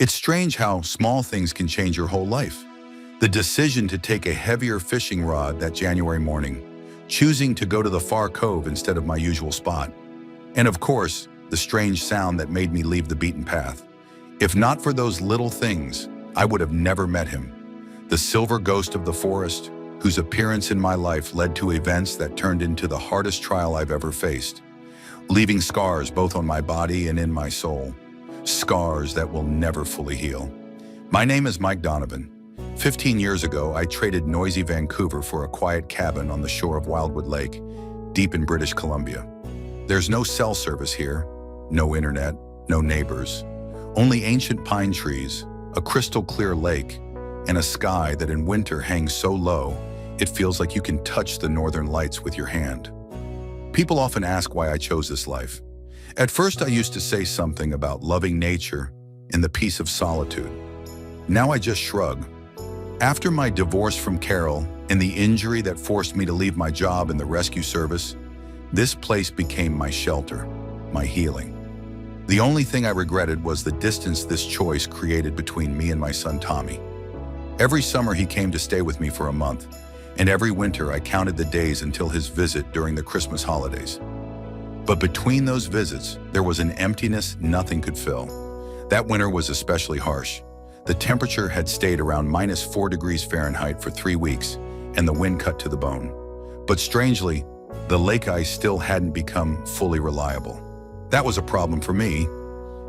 It's strange how small things can change your whole life. The decision to take a heavier fishing rod that January morning, choosing to go to the far cove instead of my usual spot, and of course, the strange sound that made me leave the beaten path. If not for those little things, I would have never met him. The silver ghost of the forest, whose appearance in my life led to events that turned into the hardest trial I've ever faced, leaving scars both on my body and in my soul, scars that will never fully heal. My name is Mike Donovan. 15 years ago, I traded noisy Vancouver for a quiet cabin on the shore of Wildwood Lake, deep in British Columbia. There's no cell service here, no internet, no neighbors, only ancient pine trees, a crystal clear lake, and a sky that in winter hangs so low, it feels like you can touch the northern lights with your hand. People often ask why I chose this life. At first, I used to say something about loving nature and the peace of solitude. Now I just shrug. After my divorce from Carol and the injury that forced me to leave my job in the rescue service, this place became my shelter, my healing. The only thing I regretted was the distance this choice created between me and my son Tommy. Every summer he came to stay with me for a month, and every winter I counted the days until his visit during the Christmas holidays. But between those visits, there was an emptiness nothing could fill. That winter was especially harsh. The temperature had stayed around -4 degrees Fahrenheit for 3 weeks, and the wind cut to the bone. But strangely, the lake ice still hadn't become fully reliable. That was a problem for me.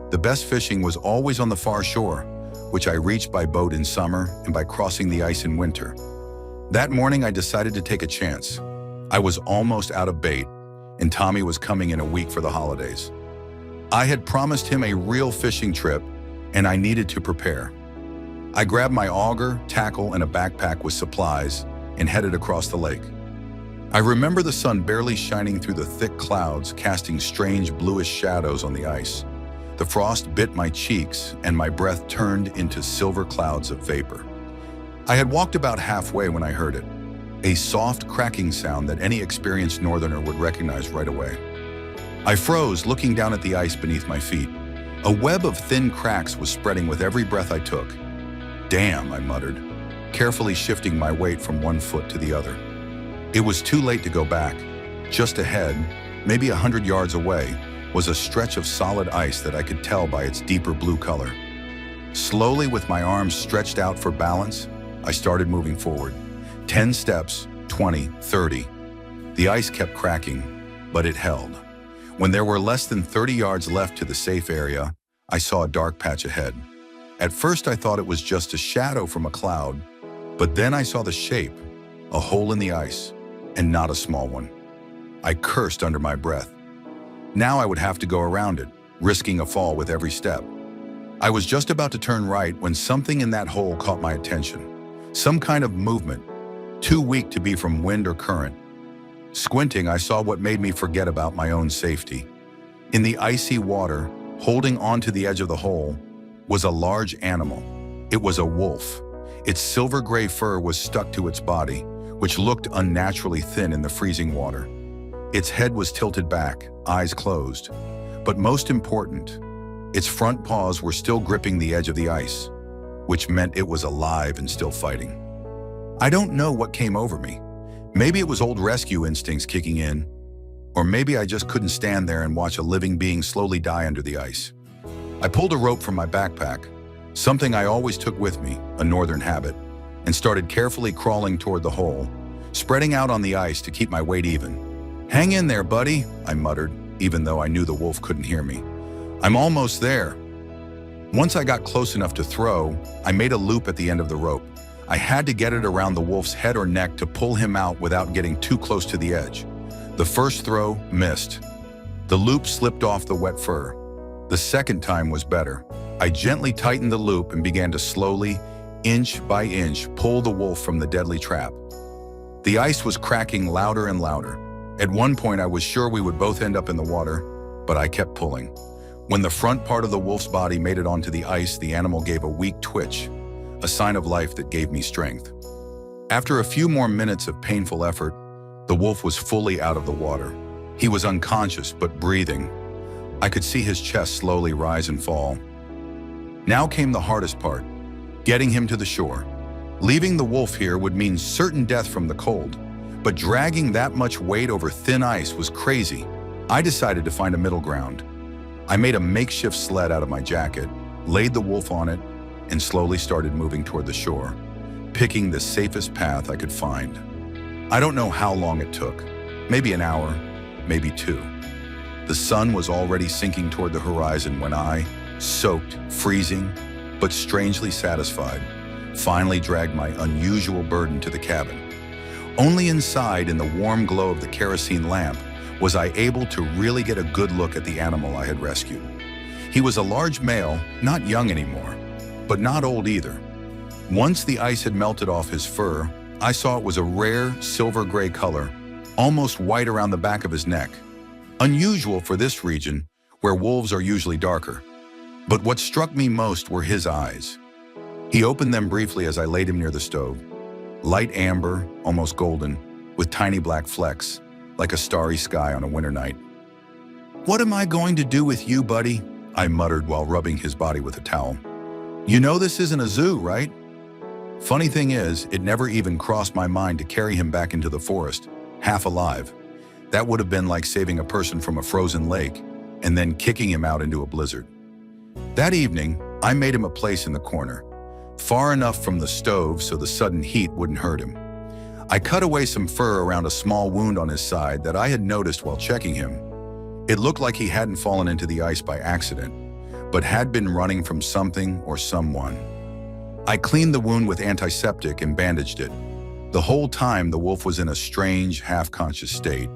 The best fishing was always on the far shore, which I reached by boat in summer and by crossing the ice in winter. That morning, I decided to take a chance. I was almost out of bait, and Tommy was coming in a week for the holidays. I had promised him a real fishing trip, and I needed to prepare. I grabbed my auger, tackle, and a backpack with supplies and headed across the lake. I remember the sun barely shining through the thick clouds, casting strange bluish shadows on the ice. The frost bit my cheeks, and my breath turned into silver clouds of vapor. I had walked about halfway when I heard it, a soft cracking sound that any experienced northerner would recognize right away. I froze, looking down at the ice beneath my feet. A web of thin cracks was spreading with every breath I took. "Damn," I muttered, carefully shifting my weight from one foot to the other. It was too late to go back. Just ahead, maybe 100 yards away, was a stretch of solid ice that I could tell by its deeper blue color. Slowly, with my arms stretched out for balance, I started moving forward. 10 steps, 20, 30. The ice kept cracking, but it held. When there were less than 30 yards left to the safe area, I saw a dark patch ahead. At first, I thought it was just a shadow from a cloud, but then I saw the shape, a hole in the ice, and not a small one. I cursed under my breath. Now I would have to go around it, risking a fall with every step. I was just about to turn right when something in that hole caught my attention. Some kind of movement, too weak to be from wind or current. Squinting, I saw what made me forget about my own safety. In the icy water, holding onto the edge of the hole, was a large animal. It was a wolf. Its silver gray fur was stuck to its body, which looked unnaturally thin in the freezing water. Its head was tilted back, eyes closed. But most important, its front paws were still gripping the edge of the ice, which meant it was alive and still fighting. I don't know what came over me. Maybe it was old rescue instincts kicking in, or maybe I just couldn't stand there and watch a living being slowly die under the ice. I pulled a rope from my backpack, something I always took with me, a northern habit, and started carefully crawling toward the hole, spreading out on the ice to keep my weight even. "Hang in there, buddy," I muttered, even though I knew the wolf couldn't hear me. "I'm almost there." Once I got close enough to throw, I made a loop at the end of the rope. I had to get it around the wolf's head or neck to pull him out without getting too close to the edge. The first throw missed. The loop slipped off the wet fur. The second time was better. I gently tightened the loop and began to slowly, inch by inch, pull the wolf from the deadly trap. The ice was cracking louder and louder. At one point, I was sure we would both end up in the water, but I kept pulling. When the front part of the wolf's body made it onto the ice, the animal gave a weak twitch, a sign of life that gave me strength. After a few more minutes of painful effort, the wolf was fully out of the water. He was unconscious but breathing. I could see his chest slowly rise and fall. Now came the hardest part, getting him to the shore. Leaving the wolf here would mean certain death from the cold, but dragging that much weight over thin ice was crazy. I decided to find a middle ground. I made a makeshift sled out of my jacket, laid the wolf on it, and slowly started moving toward the shore, picking the safest path I could find. I don't know how long it took, maybe an hour, maybe two. The sun was already sinking toward the horizon when I, soaked, freezing, but strangely satisfied, finally dragged my unusual burden to the cabin. Only inside, in the warm glow of the kerosene lamp, was I able to really get a good look at the animal I had rescued. He was a large male, not young anymore, but not old either. Once the ice had melted off his fur, I saw it was a rare silver-gray color, almost white around the back of his neck. Unusual for this region, where wolves are usually darker. But what struck me most were his eyes. He opened them briefly as I laid him near the stove. Light amber, almost golden, with tiny black flecks, like a starry sky on a winter night. "What am I going to do with you, buddy?" I muttered while rubbing his body with a towel. "You know this isn't a zoo, right?" Funny thing is, it never even crossed my mind to carry him back into the forest, half alive. That would have been like saving a person from a frozen lake and then kicking him out into a blizzard. That evening, I made him a place in the corner, far enough from the stove so the sudden heat wouldn't hurt him. I cut away some fur around a small wound on his side that I had noticed while checking him. It looked like he hadn't fallen into the ice by accident, but had been running from something or someone. I cleaned the wound with antiseptic and bandaged it. The whole time, the wolf was in a strange, half-conscious state.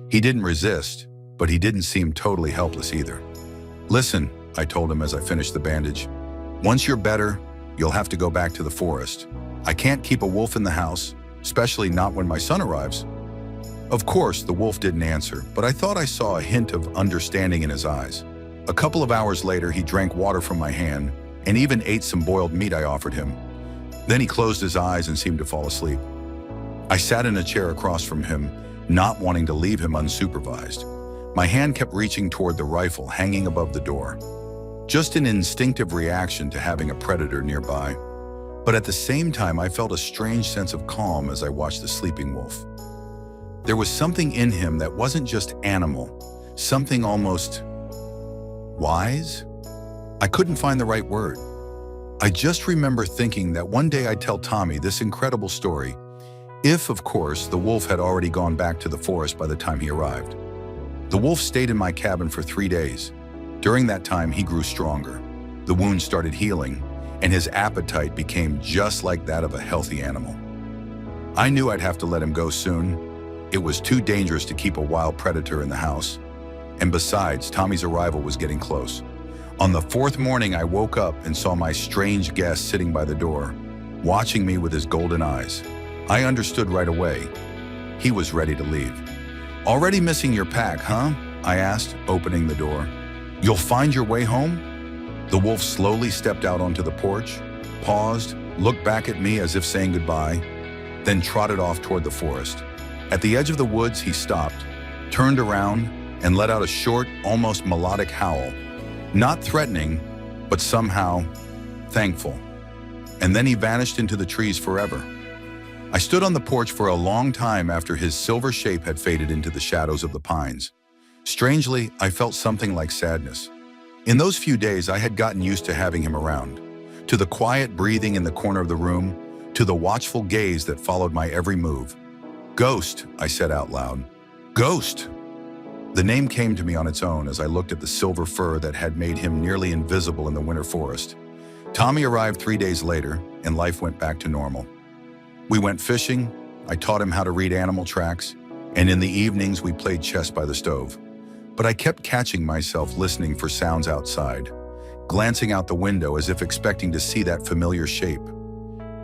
He didn't resist, but he didn't seem totally helpless either. "Listen," I told him as I finished the bandage. "Once you're better, you'll have to go back to the forest. I can't keep a wolf in the house, especially not when my son arrives." Of course, the wolf didn't answer, but I thought I saw a hint of understanding in his eyes. A couple of hours later, he drank water from my hand and even ate some boiled meat I offered him. Then he closed his eyes and seemed to fall asleep. I sat in a chair across from him, not wanting to leave him unsupervised. My hand kept reaching toward the rifle hanging above the door. Just an instinctive reaction to having a predator nearby. But at the same time, I felt a strange sense of calm as I watched the sleeping wolf. There was something in him that wasn't just animal, something almost wise? I couldn't find the right word. I just remember thinking that one day I'd tell Tommy this incredible story, if, of course, the wolf had already gone back to the forest by the time he arrived. The wolf stayed in my cabin for 3 days. During that time, he grew stronger. The wound started healing, and his appetite became just like that of a healthy animal. I knew I'd have to let him go soon. It was too dangerous to keep a wild predator in the house. And besides, Tommy's arrival was getting close. On the 4th morning, I woke up and saw my strange guest sitting by the door, watching me with his golden eyes. I understood right away. He was ready to leave. "Already missing your pack, huh?" I asked, opening the door. "You'll find your way home?" The wolf slowly stepped out onto the porch, paused, looked back at me as if saying goodbye, then trotted off toward the forest. At the edge of the woods, he stopped, turned around, and let out a short, almost melodic howl. Not threatening, but somehow thankful. And then he vanished into the trees forever. I stood on the porch for a long time after his silver shape had faded into the shadows of the pines. Strangely, I felt something like sadness. In those few days, I had gotten used to having him around, to the quiet breathing in the corner of the room, to the watchful gaze that followed my every move. "Ghost," I said out loud. "Ghost!" The name came to me on its own as I looked at the silver fur that had made him nearly invisible in the winter forest. Tommy arrived 3 days later, and life went back to normal. We went fishing, I taught him how to read animal tracks, and in the evenings we played chess by the stove. But I kept catching myself listening for sounds outside, glancing out the window as if expecting to see that familiar shape.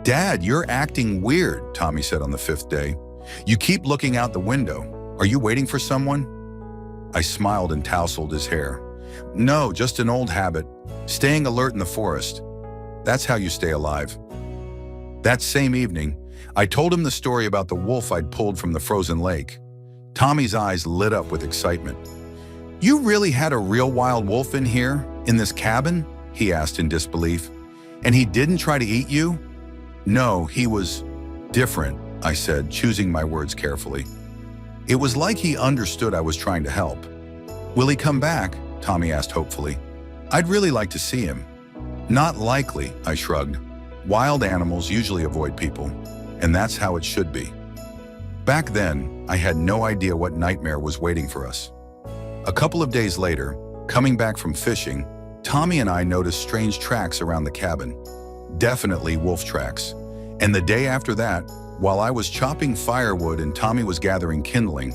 "Dad, you're acting weird," Tommy said on the 5th day. "You keep looking out the window. Are you waiting for someone?" I smiled and tousled his hair. "No, just an old habit. Staying alert in the forest. That's how you stay alive." That same evening, I told him the story about the wolf I'd pulled from the frozen lake. Tommy's eyes lit up with excitement. "You really had a real wild wolf in here, in this cabin?" he asked in disbelief. And he didn't try to eat you? No, he was different, I said, choosing my words carefully. It was like he understood I was trying to help. Will he come back? Tommy asked hopefully. I'd really like to see him. Not likely, I shrugged. Wild animals usually avoid people, and that's how it should be. Back then, I had no idea what nightmare was waiting for us. A couple of days later, coming back from fishing, Tommy and I noticed strange tracks around the cabin. Definitely wolf tracks. And the day after that, while I was chopping firewood and Tommy was gathering kindling,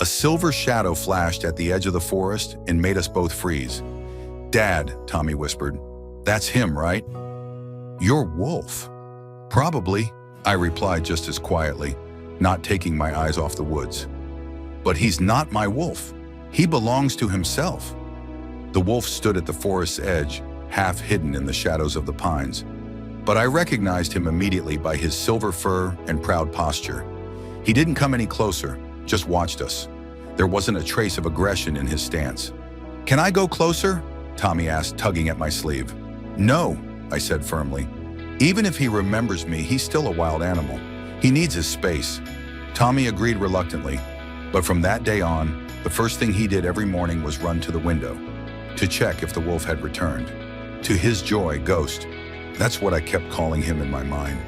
a silver shadow flashed at the edge of the forest and made us both freeze. Dad, Tommy whispered, that's him, right? Your wolf. Probably, I replied just as quietly, not taking my eyes off the woods. But he's not my wolf. He belongs to himself. The wolf stood at the forest's edge, half hidden in the shadows of the pines. But I recognized him immediately by his silver fur and proud posture. He didn't come any closer, just watched us. There wasn't a trace of aggression in his stance. Can I go closer? Tommy asked, tugging at my sleeve. No, I said firmly. Even if he remembers me, he's still a wild animal. He needs his space. Tommy agreed reluctantly, but from that day on, the first thing he did every morning was run to the window to check if the wolf had returned. To his joy, Ghost, that's what I kept calling him in my mind,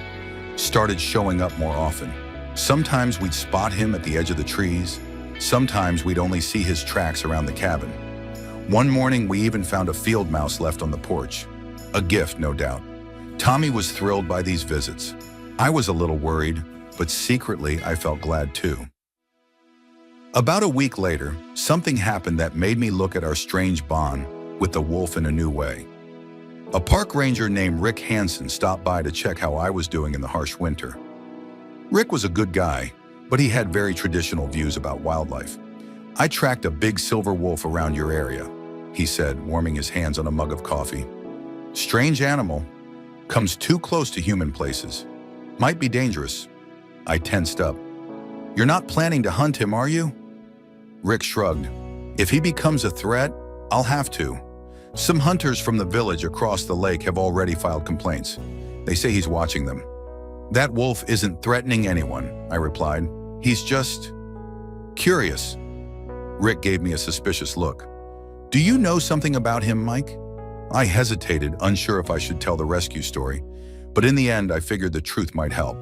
started showing up more often. Sometimes we'd spot him at the edge of the trees. Sometimes we'd only see his tracks around the cabin. One morning, we even found a field mouse left on the porch. A gift, no doubt. Tommy was thrilled by these visits. I was a little worried, but secretly I felt glad too. About a week later, something happened that made me look at our strange bond with the wolf in a new way. A park ranger named Rick Hansen stopped by to check how I was doing in the harsh winter. Rick was a good guy, but he had very traditional views about wildlife. I tracked a big silver wolf around your area, he said, warming his hands on a mug of coffee. Strange animal, comes too close to human places. Might be dangerous. I tensed up. You're not planning to hunt him, are you? Rick shrugged. If he becomes a threat, I'll have to. Some hunters from the village across the lake have already filed complaints. They say he's watching them. That wolf isn't threatening anyone, I replied. He's just curious. Rick gave me a suspicious look. Do you know something about him, Mike? I hesitated, unsure if I should tell the rescue story, but in the end, I figured the truth might help.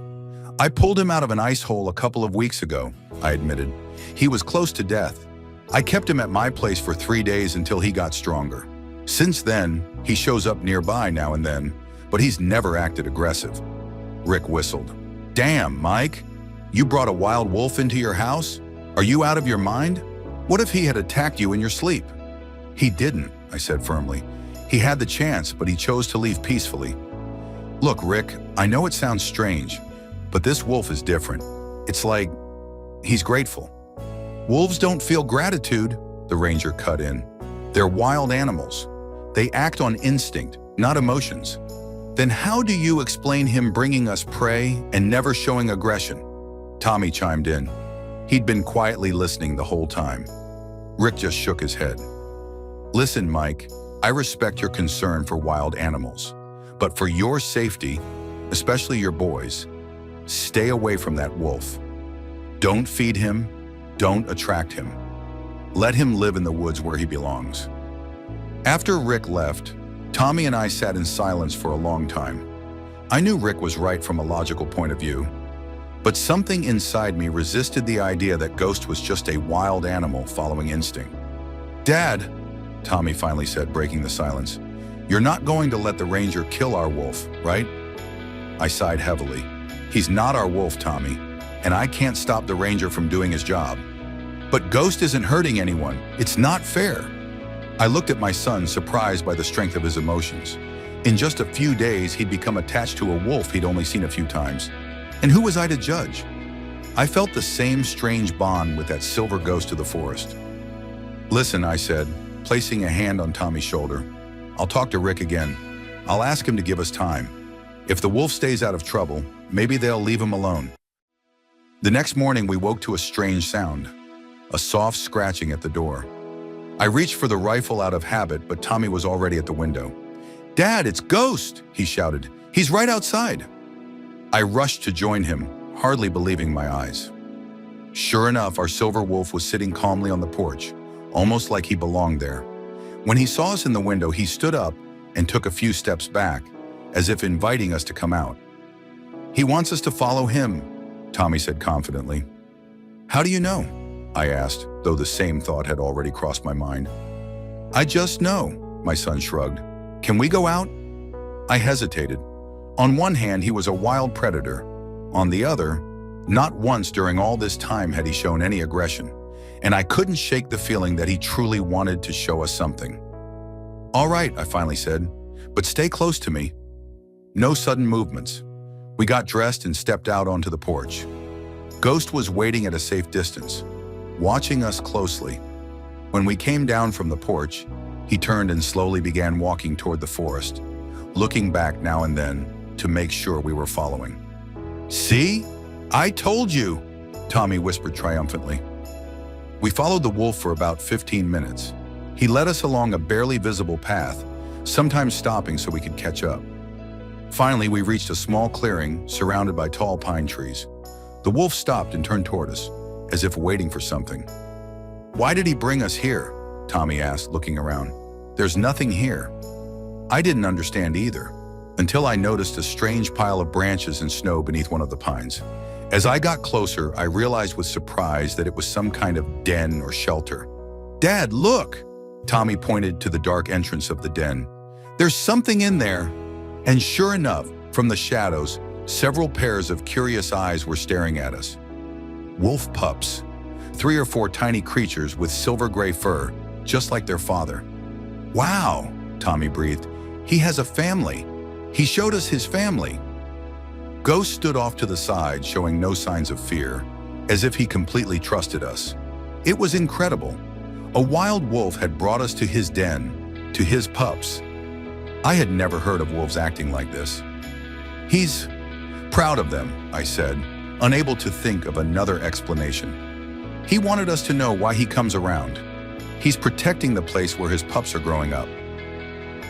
I pulled him out of an ice hole a couple of weeks ago, I admitted. He was close to death. I kept him at my place for 3 days until he got stronger. Since then, he shows up nearby now and then, but he's never acted aggressive. Rick whistled. Damn, Mike, you brought a wild wolf into your house? Are you out of your mind? What if he had attacked you in your sleep? He didn't, I said firmly. He had the chance, but he chose to leave peacefully. Look, Rick, I know it sounds strange, but this wolf is different. It's like he's grateful. Wolves don't feel gratitude, the ranger cut in. They're wild animals. They act on instinct, not emotions. Then how do you explain him bringing us prey and never showing aggression? Tommy chimed in. He'd been quietly listening the whole time. Rick just shook his head. Listen, Mike, I respect your concern for wild animals, but for your safety, especially your boys, stay away from that wolf. Don't feed him, don't attract him. Let him live in the woods where he belongs. After Rick left, Tommy and I sat in silence for a long time. I knew Rick was right from a logical point of view, but something inside me resisted the idea that Ghost was just a wild animal following instinct. Dad, Tommy finally said, breaking the silence, you're not going to let the ranger kill our wolf, right? I sighed heavily. He's not our wolf, Tommy, and I can't stop the ranger from doing his job. But Ghost isn't hurting anyone. It's not fair. I looked at my son, surprised by the strength of his emotions. In just a few days, he'd become attached to a wolf he'd only seen a few times. And who was I to judge? I felt the same strange bond with that silver ghost of the forest. Listen, I said, placing a hand on Tommy's shoulder. I'll talk to Rick again. I'll ask him to give us time. If the wolf stays out of trouble, maybe they'll leave him alone. The next morning, we woke to a strange sound, a soft scratching at the door. I reached for the rifle out of habit, but Tommy was already at the window. "Dad, it's Ghost!" he shouted. "He's right outside." I rushed to join him, hardly believing my eyes. Sure enough, our silver wolf was sitting calmly on the porch, almost like he belonged there. When he saw us in the window, he stood up and took a few steps back, as if inviting us to come out. "He wants us to follow him," Tommy said confidently. "How do you know?" I asked, though the same thought had already crossed my mind. "I just know," my son shrugged. "Can we go out?" I hesitated. On one hand, he was a wild predator. On the other, not once during all this time had he shown any aggression, and I couldn't shake the feeling that he truly wanted to show us something. "All right," I finally said, "but stay close to me." No sudden movements. We got dressed and stepped out onto the porch. Ghost was waiting at a safe distance, watching us closely. When we came down from the porch, he turned and slowly began walking toward the forest, looking back now and then to make sure we were following. "See? I told you," Tommy whispered triumphantly. We followed the wolf for about 15 minutes. He led us along a barely visible path, sometimes stopping so we could catch up. Finally, we reached a small clearing surrounded by tall pine trees. The wolf stopped and turned toward us, as if waiting for something. "Why did he bring us here?" Tommy asked, looking around. "There's nothing here." I didn't understand either, until I noticed a strange pile of branches and snow beneath one of the pines. As I got closer, I realized with surprise that it was some kind of den or shelter. "Dad, look!" Tommy pointed to the dark entrance of the den. "There's something in there." And sure enough, from the shadows, several pairs of curious eyes were staring at us. Wolf pups, 3 or 4 tiny creatures with silver-gray fur, just like their father. "Wow," Tommy breathed. "He has a family. He showed us his family." Ghost stood off to the side, showing no signs of fear, as if he completely trusted us. It was incredible. A wild wolf had brought us to his den, to his pups. I had never heard of wolves acting like this. "He's proud of them," I said, unable to think of another explanation. "He wanted us to know why he comes around. He's protecting the place where his pups are growing up."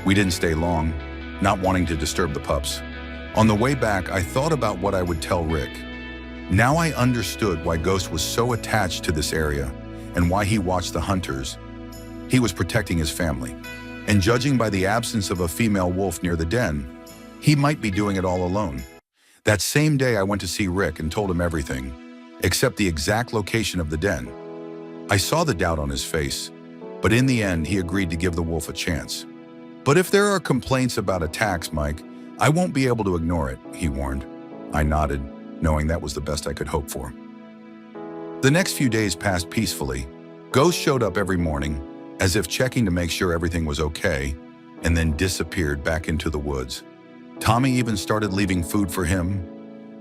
We didn't stay long, not wanting to disturb the pups. On the way back, I thought about what I would tell Rick. Now I understood why Ghost was so attached to this area and why he watched the hunters. He was protecting his family. And judging by the absence of a female wolf near the den, he might be doing it all alone. That same day, I went to see Rick and told him everything, except the exact location of the den. I saw the doubt on his face, but in the end, he agreed to give the wolf a chance. "But if there are complaints about attacks, Mike, I won't be able to ignore it," he warned. I nodded, knowing that was the best I could hope for. The next few days passed peacefully. Ghost showed up every morning, as if checking to make sure everything was okay, and then disappeared back into the woods. Tommy even started leaving food for him,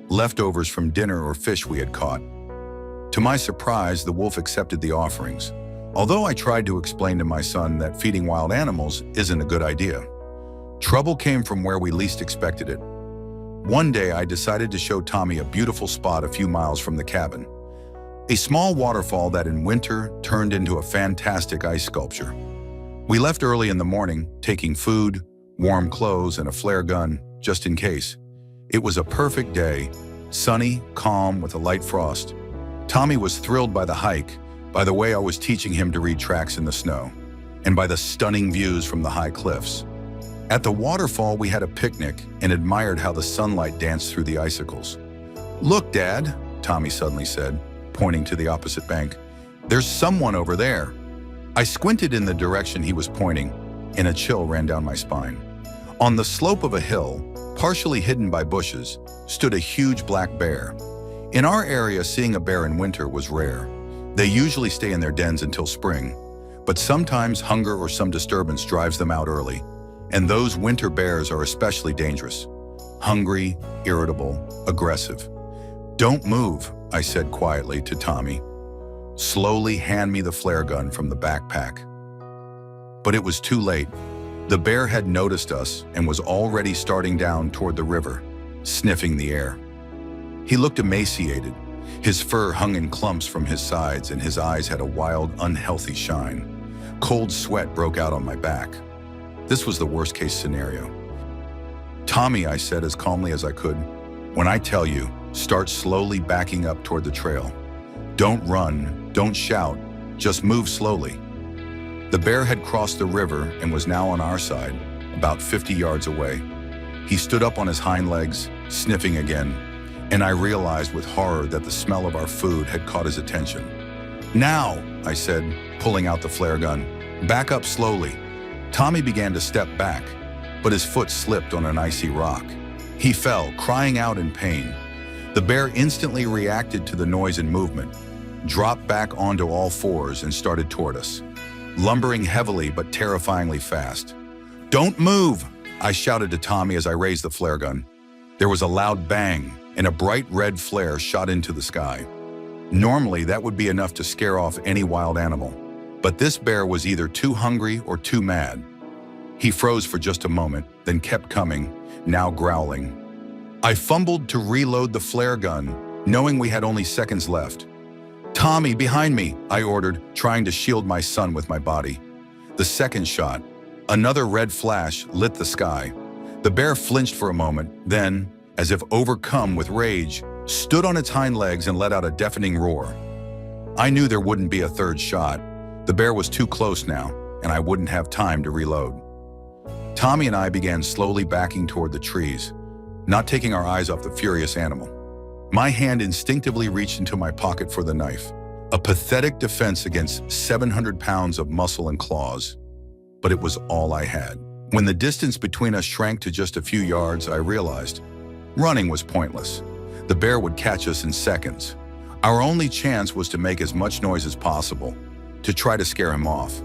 leftovers from dinner or fish we had caught. To my surprise, the wolf accepted the offerings, although I tried to explain to my son that feeding wild animals isn't a good idea. Trouble came from where we least expected it. One day, I decided to show Tommy a beautiful spot a few miles from the cabin. A small waterfall that in winter turned into a fantastic ice sculpture. We left early in the morning, taking food, warm clothes, and a flare gun, just in case. It was a perfect day, sunny, calm, with a light frost. Tommy was thrilled by the hike, by the way I was teaching him to read tracks in the snow, and by the stunning views from the high cliffs. At the waterfall, we had a picnic and admired how the sunlight danced through the icicles. "Look, Dad," Tommy suddenly said, pointing to the opposite bank. "There's someone over there." I squinted in the direction he was pointing, and a chill ran down my spine. On the slope of a hill, partially hidden by bushes, stood a huge black bear. In our area, seeing a bear in winter was rare. They usually stay in their dens until spring, but sometimes hunger or some disturbance drives them out early, and those winter bears are especially dangerous. Hungry, irritable, aggressive. "Don't move," I said quietly to Tommy. "Slowly hand me the flare gun from the backpack." But it was too late. The bear had noticed us and was already starting down toward the river, sniffing the air. He looked emaciated. His fur hung in clumps from his sides and his eyes had a wild, unhealthy shine. Cold sweat broke out on my back. This was the worst-case scenario. "Tommy," I said as calmly as I could, "when I tell you, start slowly backing up toward the trail. Don't run, don't shout, just move slowly." The bear had crossed the river and was now on our side, about 50 yards away. He stood up on his hind legs, sniffing again, and I realized with horror that the smell of our food had caught his attention. "Now," I said, pulling out the flare gun. "Back up slowly." Tommy began to step back, but his foot slipped on an icy rock. He fell, crying out in pain. The bear instantly reacted to the noise and movement, dropped back onto all fours and started toward us, lumbering heavily but terrifyingly fast. "Don't move!" I shouted to Tommy as I raised the flare gun. There was a loud bang, and a bright red flare shot into the sky. Normally, that would be enough to scare off any wild animal, but this bear was either too hungry or too mad. He froze for just a moment, then kept coming, now growling. I fumbled to reload the flare gun, knowing we had only seconds left. "Tommy, behind me," I ordered, trying to shield my son with my body. The second shot, another red flash, lit the sky. The bear flinched for a moment, then, as if overcome with rage, stood on its hind legs and let out a deafening roar. I knew there wouldn't be a third shot. The bear was too close now, and I wouldn't have time to reload. Tommy and I began slowly backing toward the trees, not taking our eyes off the furious animal. My hand instinctively reached into my pocket for the knife, a pathetic defense against 700 pounds of muscle and claws. But it was all I had. When the distance between us shrank to just a few yards, I realized running was pointless. The bear would catch us in seconds. Our only chance was to make as much noise as possible, to try to scare him off.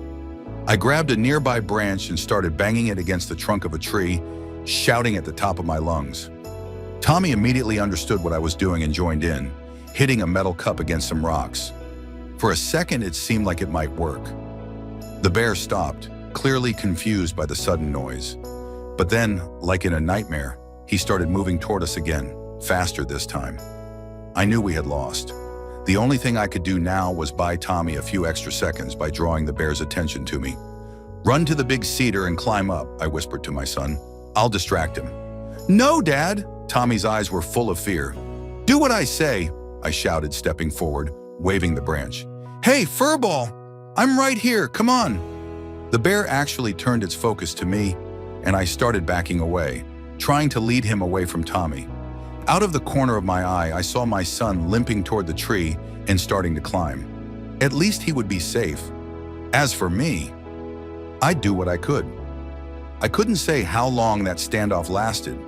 I grabbed a nearby branch and started banging it against the trunk of a tree, shouting at the top of my lungs. Tommy immediately understood what I was doing and joined in, hitting a metal cup against some rocks. For a second, it seemed like it might work. The bear stopped, clearly confused by the sudden noise. But then, like in a nightmare, he started moving toward us again, faster this time. I knew we had lost. The only thing I could do now was buy Tommy a few extra seconds by drawing the bear's attention to me. "Run to the big cedar and climb up," I whispered to my son. "I'll distract him." "No, Dad!" Tommy's eyes were full of fear. "Do what I say," I shouted, stepping forward, waving the branch. "Hey, Furball! I'm right here, come on!" The bear actually turned its focus to me, and I started backing away, trying to lead him away from Tommy. Out of the corner of my eye, I saw my son limping toward the tree and starting to climb. At least he would be safe. As for me, I'd do what I could. I couldn't say how long that standoff lasted.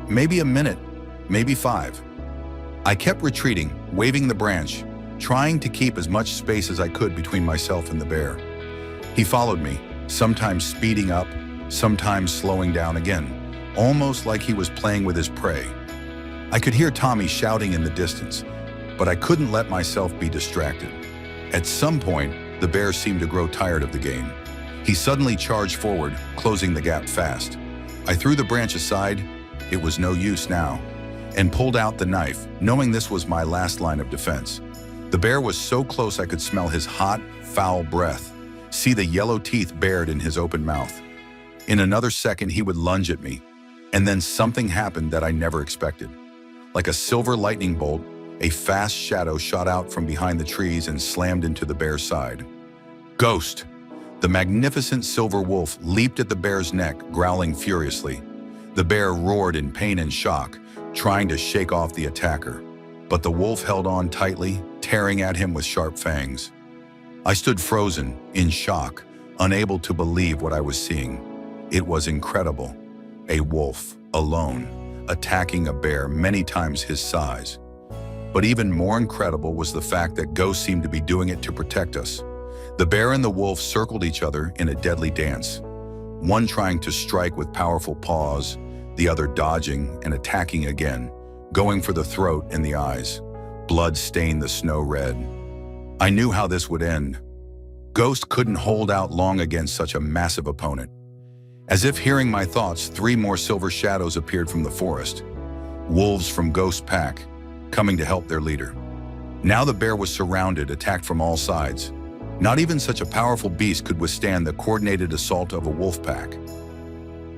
Maybe a minute, maybe 5. I kept retreating, waving the branch, trying to keep as much space as I could between myself and the bear. He followed me, sometimes speeding up, sometimes slowing down again, almost like he was playing with his prey. I could hear Tommy shouting in the distance, but I couldn't let myself be distracted. At some point, the bear seemed to grow tired of the game. He suddenly charged forward, closing the gap fast. I threw the branch aside, it was no use now, and pulled out the knife, knowing this was my last line of defense. The bear was so close I could smell his hot, foul breath, see the yellow teeth bared in his open mouth. In another second, he would lunge at me, and then something happened that I never expected. Like a silver lightning bolt, a fast shadow shot out from behind the trees and slammed into the bear's side. Ghost! The magnificent silver wolf leaped at the bear's neck, growling furiously. The bear roared in pain and shock, trying to shake off the attacker. But the wolf held on tightly, tearing at him with sharp fangs. I stood frozen, in shock, unable to believe what I was seeing. It was incredible. A wolf, alone, attacking a bear many times his size. But even more incredible was the fact that Ghost seemed to be doing it to protect us. The bear and the wolf circled each other in a deadly dance, one trying to strike with powerful paws, the other dodging and attacking again, going for the throat and the eyes. Blood stained the snow red. I knew how this would end. Ghost couldn't hold out long against such a massive opponent. As if hearing my thoughts, 3 more silver shadows appeared from the forest. Wolves from Ghost's pack, coming to help their leader. Now the bear was surrounded, attacked from all sides. Not even such a powerful beast could withstand the coordinated assault of a wolf pack.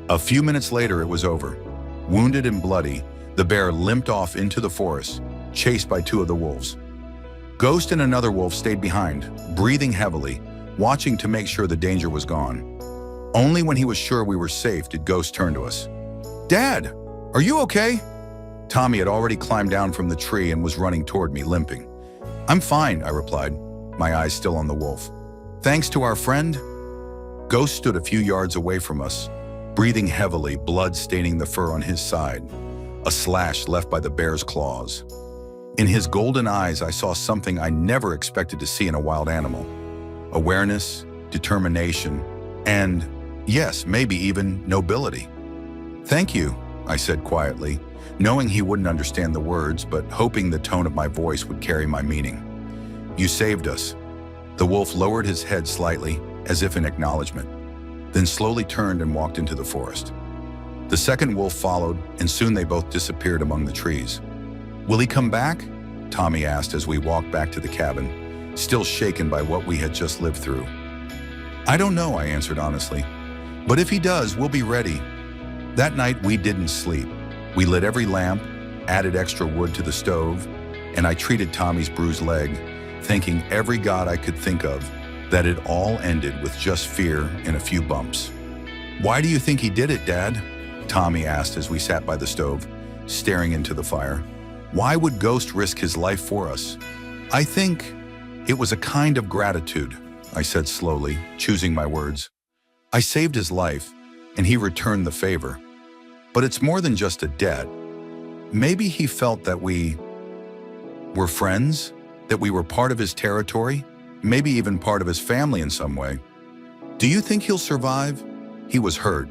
A few minutes later, it was over. Wounded and bloody, the bear limped off into the forest, chased by two of the wolves. Ghost and another wolf stayed behind, breathing heavily, watching to make sure the danger was gone. Only when he was sure we were safe did Ghost turn to us. "Dad, are you okay?" Tommy had already climbed down from the tree and was running toward me, limping. "I'm fine," I replied, my eyes still on the wolf. "Thanks to our friend." Ghost stood a few yards away from us, breathing heavily, blood staining the fur on his side, a slash left by the bear's claws. In his golden eyes, I saw something I never expected to see in a wild animal. Awareness, determination, and, yes, maybe even nobility. "Thank you," I said quietly, knowing he wouldn't understand the words, but hoping the tone of my voice would carry my meaning. "You saved us." The wolf lowered his head slightly, as if in acknowledgement, then slowly turned and walked into the forest. The second wolf followed, and soon they both disappeared among the trees. "Will he come back?" Tommy asked as we walked back to the cabin, still shaken by what we had just lived through. "I don't know," I answered honestly, "but if he does, we'll be ready." That night we didn't sleep. We lit every lamp, added extra wood to the stove, and I treated Tommy's bruised leg, thanking every god I could think of that it all ended with just fear and a few bumps. "Why do you think he did it, Dad?" Tommy asked as we sat by the stove, staring into the fire. "Why would Ghost risk his life for us?" "I think it was a kind of gratitude," I said slowly, choosing my words. "I saved his life, and he returned the favor. But it's more than just a debt. Maybe he felt that we were friends, that we were part of his territory, maybe even part of his family in some way. Do you think he'll survive?" He was hurt.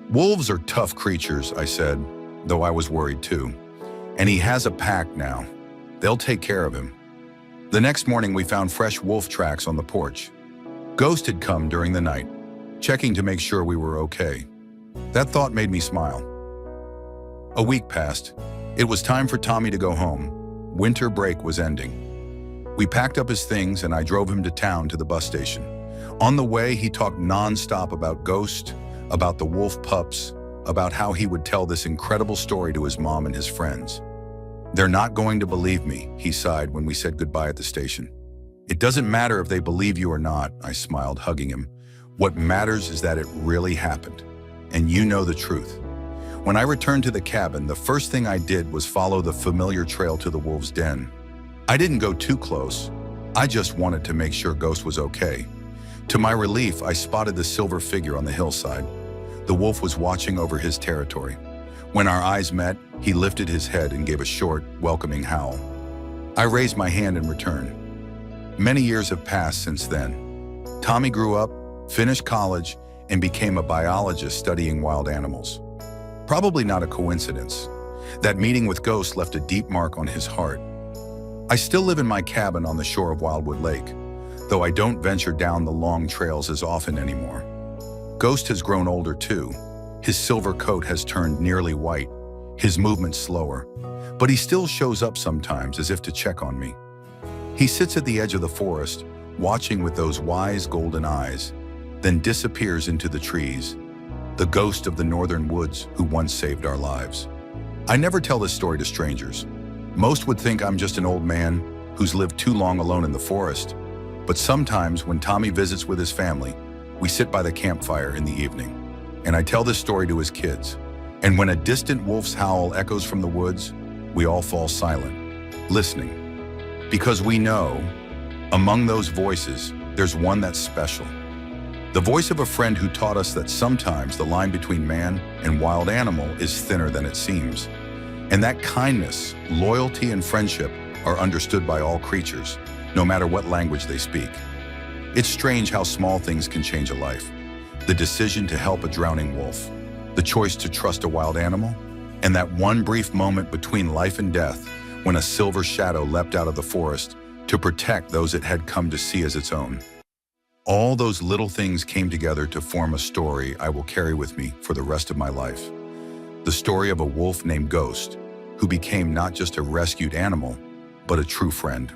"Wolves are tough creatures," I said, though I was worried too. "And he has a pack now. They'll take care of him." The next morning we found fresh wolf tracks on the porch. Ghost had come during the night, checking to make sure we were okay. That thought made me smile. A week passed. It was time for Tommy to go home. Winter break was ending. We packed up his things and I drove him to town to the bus station. On the way, he talked nonstop about Ghost, about the wolf pups, about how he would tell this incredible story to his mom and his friends. "They're not going to believe me," he sighed when we said goodbye at the station. "It doesn't matter if they believe you or not," I smiled, hugging him. "What matters is that it really happened, and you know the truth." When I returned to the cabin, the first thing I did was follow the familiar trail to the wolves' den. I didn't go too close. I just wanted to make sure Ghost was okay. To my relief, I spotted the silver figure on the hillside. The wolf was watching over his territory. When our eyes met, he lifted his head and gave a short, welcoming howl. I raised my hand in return. Many years have passed since then. Tommy grew up, finished college, and became a biologist studying wild animals. Probably not a coincidence. That meeting with Ghost left a deep mark on his heart. I still live in my cabin on the shore of Wildwood Lake, though I don't venture down the long trails as often anymore. Ghost has grown older too. His silver coat has turned nearly white, his movements slower, but he still shows up sometimes as if to check on me. He sits at the edge of the forest, watching with those wise golden eyes, then disappears into the trees, the ghost of the northern woods who once saved our lives. I never tell this story to strangers. Most would think I'm just an old man who's lived too long alone in the forest. But sometimes when Tommy visits with his family, we sit by the campfire in the evening, and I tell this story to his kids. And when a distant wolf's howl echoes from the woods, we all fall silent, listening. Because we know, among those voices, there's one that's special. The voice of a friend who taught us that sometimes the line between man and wild animal is thinner than it seems. And that kindness, loyalty, and friendship are understood by all creatures, no matter what language they speak. It's strange how small things can change a life. The decision to help a drowning wolf, the choice to trust a wild animal, and that one brief moment between life and death when a silver shadow leapt out of the forest to protect those it had come to see as its own. All those little things came together to form a story I will carry with me for the rest of my life. The story of a wolf named Ghost, who became not just a rescued animal, but a true friend.